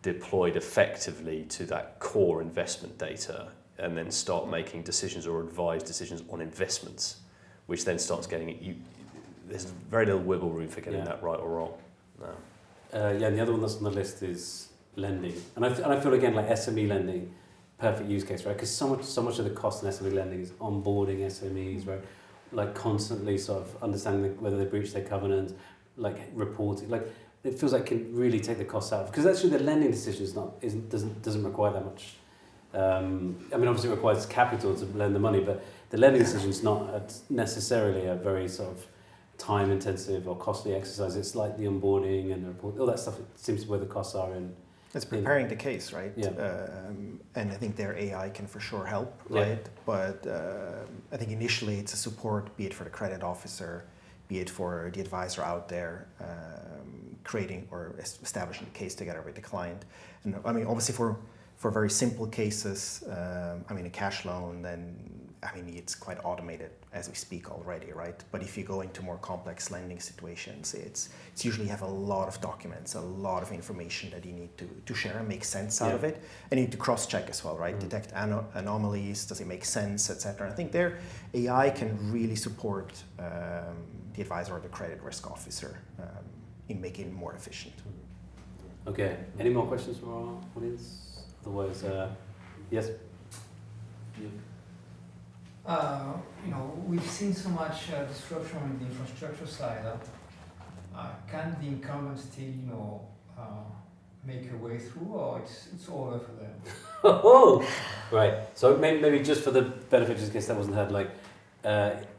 deployed effectively to that core investment data and then start making decisions or advise decisions on investments, which then starts getting there's very little wiggle room for getting that right or wrong. No. And the other one that's on the list is lending, and I feel again like SME lending, perfect use case, right? Because so much of the cost in SME lending is onboarding SMEs, right? Like constantly sort of understanding whether they breach their covenants, like reporting, like it feels like it can really take the costs out. Because actually the lending decision doesn't require that much. I mean, obviously it requires capital to lend the money, but the lending decision is not necessarily a very sort of time-intensive or costly exercise. It's like the onboarding and the report, all that stuff. It seems to be where the costs are in. It's preparing the case, right? Yeah. And I think their AI can for sure help, Yeah. right? But I think initially it's a support, be it for the credit officer, be it for the advisor out there, creating or establishing the case together with the client. And I mean, obviously for very simple cases, I mean, a cash loan, then I mean, it's quite automated as we speak already, right? But if you go into more complex lending situations, it's usually have a lot of documents, a lot of information that you need to share and make sense out of it. And you need to cross-check as well, right? Detect anomalies, does it make sense, etc. I think their AI can really support the advisor or the credit risk officer in making it more efficient. Okay, any more questions from our audience? Otherwise, yes? We've seen so much disruption on the infrastructure side. Can the incumbents still, make a way through, or it's all over for them? Oh, right. So maybe just for the benefit, just in case that wasn't heard, like,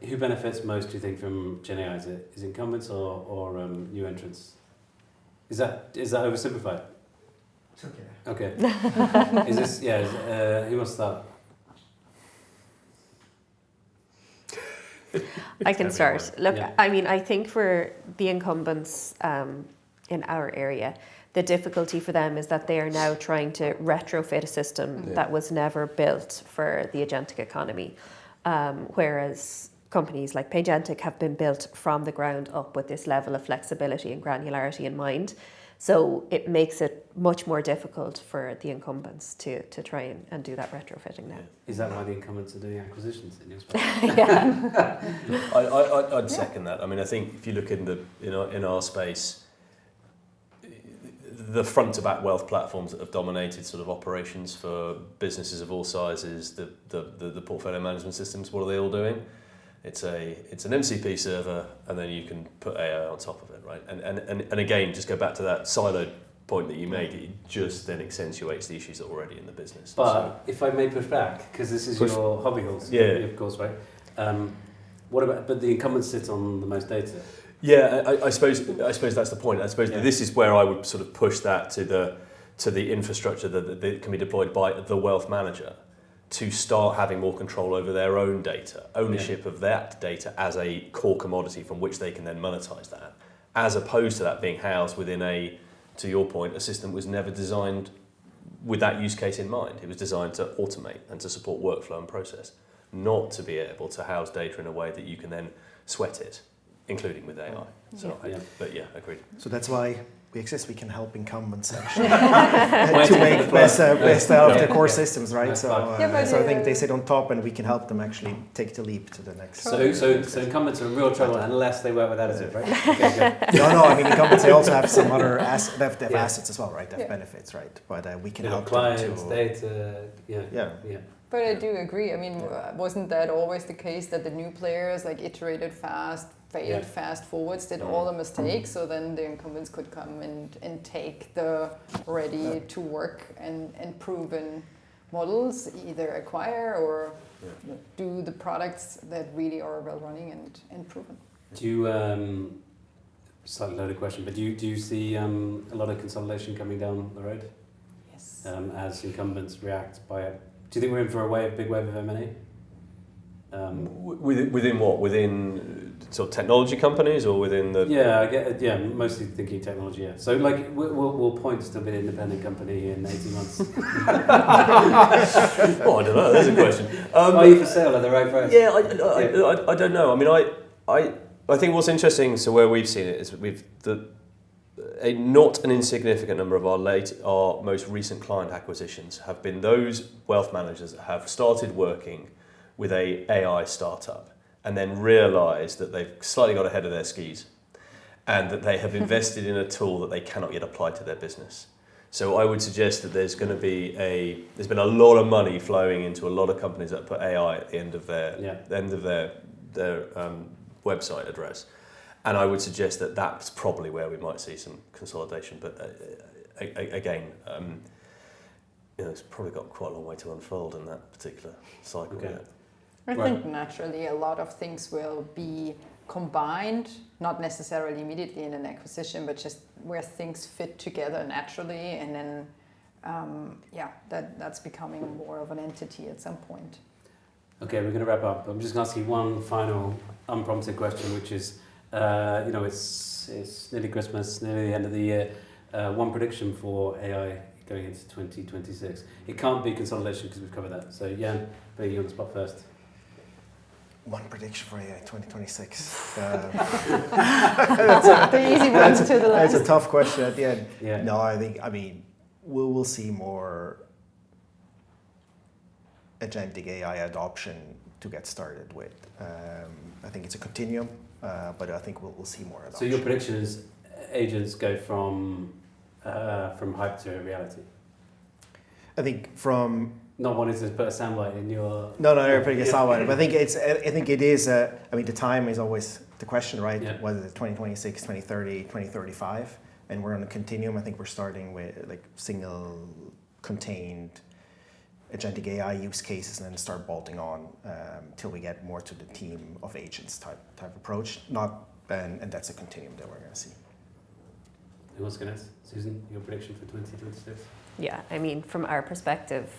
who benefits most, do you think, from Gen AI? Is it incumbents or new entrants? Is that oversimplified? It's okay. Okay. Is this who wants to start? I can start. Look, Yeah. I mean, I think for the incumbents in our area, the difficulty for them is that they are now trying to retrofit a system that was never built for the agentic economy, whereas companies like Paygentic have been built from the ground up with this level of flexibility and granularity in mind. So it makes it much more difficult for the incumbents to try and do that retrofitting now. Is that why the incumbents are doing acquisitions in your space? I'd second that. I mean, I think if you look in our space, the front to back wealth platforms that have dominated sort of operations for businesses of all sizes, the portfolio management systems, what are they all doing? It's an MCP server, and then you can put AI on top of it, right? And again, just go back to that siloed point that you made. It just then accentuates the issues that are already in the business. But if I may push back, because this is your hobby horse, Yeah. of course, right? What about? But the incumbents sit on the most data. Yeah, I suppose that's the point. I suppose Yeah. this is where I would sort of push that to the infrastructure that can be deployed by the wealth manager to start having more control over their own data, ownership of that data as a core commodity from which they can then monetize that, as opposed to that being housed within to your point, a system was never designed with that use case in mind. It was designed to automate and to support workflow and process, not to be able to house data in a way that you can then sweat it, including with AI. So, but yeah, agreed. So that's why we exist. We can help incumbents actually to make best out of their core systems, right? So I think they sit on top, and we can help them actually take the leap to the next. So incumbents are in real trouble unless they work with additive, right? Okay, good. No. I mean, incumbents, they also have some other they have assets as well, right? They have benefits, right? But we can help clients, them data. Yeah. But I do agree. I mean, wasn't that always the case that the new players like iterated fast, failed fast forwards, did all the mistakes, so then the incumbents could come and take the ready to work and proven models, either acquire or do the products that really are well running and proven. Do you, slightly loaded question, but do you see a lot of consolidation coming down the road? Yes. As incumbents react by it? Do you think we're in for a big wave of M&A? Within what? Within sort of technology companies or within the... Yeah, mostly thinking technology, yeah. So like, will Point still be an independent company in 18 months? Oh, I don't know, there's a question. Are you for sale at the right price? Yeah, I don't know. I mean, I think what's interesting, so where we've seen it is not an insignificant number of our most recent client acquisitions have been those wealth managers that have started working with a AI startup and then realised that they've slightly got ahead of their skis and that they have invested in a tool that they cannot yet apply to their business. So I would suggest that there's been a lot of money flowing into a lot of companies that put AI at the end of their website address. And I would suggest that that's probably where we might see some consolidation. But again, it's probably got quite a long way to unfold in that particular cycle. Okay. Yet. I think naturally a lot of things will be combined, not necessarily immediately in an acquisition, but just where things fit together naturally, and then that's becoming more of an entity at some point. Okay, we're going to wrap up. I'm just going to ask you one final unprompted question, which is, it's nearly Christmas, nearly the end of the year. One prediction for AI going into 2026. It can't be consolidation because we've covered that. So Yann, putting you on the spot first. One prediction for AI 2026. The easy ones to the last. That's a tough question at the end. Yeah. No, I mean, we'll see more agentic AI adoption to get started with. I think it's a continuum, but I think we'll see more adoption. So your prediction is agents go from hype to reality? I think from... Not wanting to put a soundbite in your... No, you're putting a soundbite. But I think it is, I mean, the time is always the question, right? Yeah. Whether it's 2026, 2030, 2035, and we're on a continuum. I think we're starting with like single contained agentic AI use cases and then start bolting on till we get more to the team of agents type approach. And that's a continuum that we're going to see. Who wants to go next? Susan, your prediction for 2026? Yeah, I mean, from our perspective,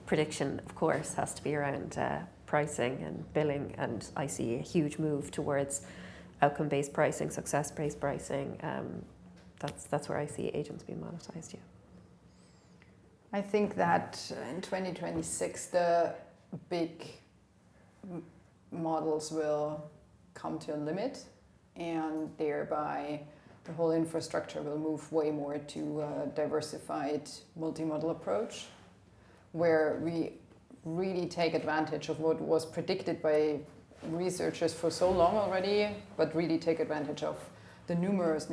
prediction, of course, has to be around pricing and billing, and I see a huge move towards outcome-based pricing, success-based pricing. That's where I see agents being monetized, yeah. I think that in 2026, the big models will come to a limit, and thereby the whole infrastructure will move way more to a diversified multi-model approach, where we really take advantage of what was predicted by researchers for so long already, but really take advantage of the numerous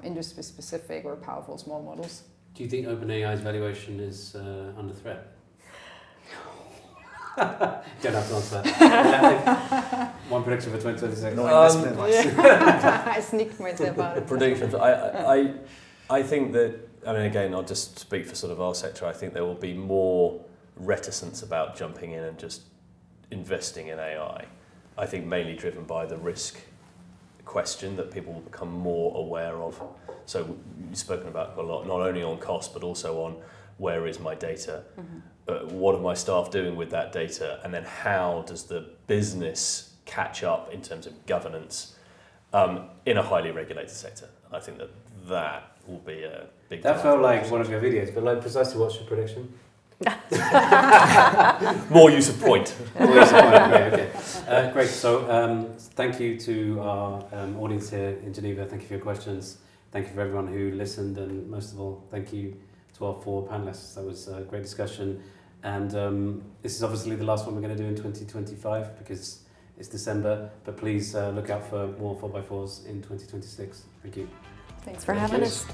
industry-specific or powerful small models. Do you think OpenAI's valuation is under threat? Don't have to answer that. One prediction for 2026. No investment advice. I sneaked myself out of Predictions. I think that, I mean, again, I'll just speak for sort of our sector. I think there will be more reticence about jumping in and just investing in AI I think mainly driven by the risk question that people will become more aware of. So you've spoken about a lot, not only on cost, but also on where is my data, what are my staff doing with that data, and then how does the business catch up in terms of governance in a highly regulated sector. I think that will be a big That felt like one of your videos, but like precisely what's your prediction? More use of point. More use of point, okay. Great, so thank you to our audience here in Geneva. Thank you for your questions. Thank you for everyone who listened, and most of all, thank you to our 4 panelists. That was a great discussion. And this is obviously the last one we're going to do in 2025 because it's December, but please look out for more 4x4s in 2026. Thank you. Thanks for having us.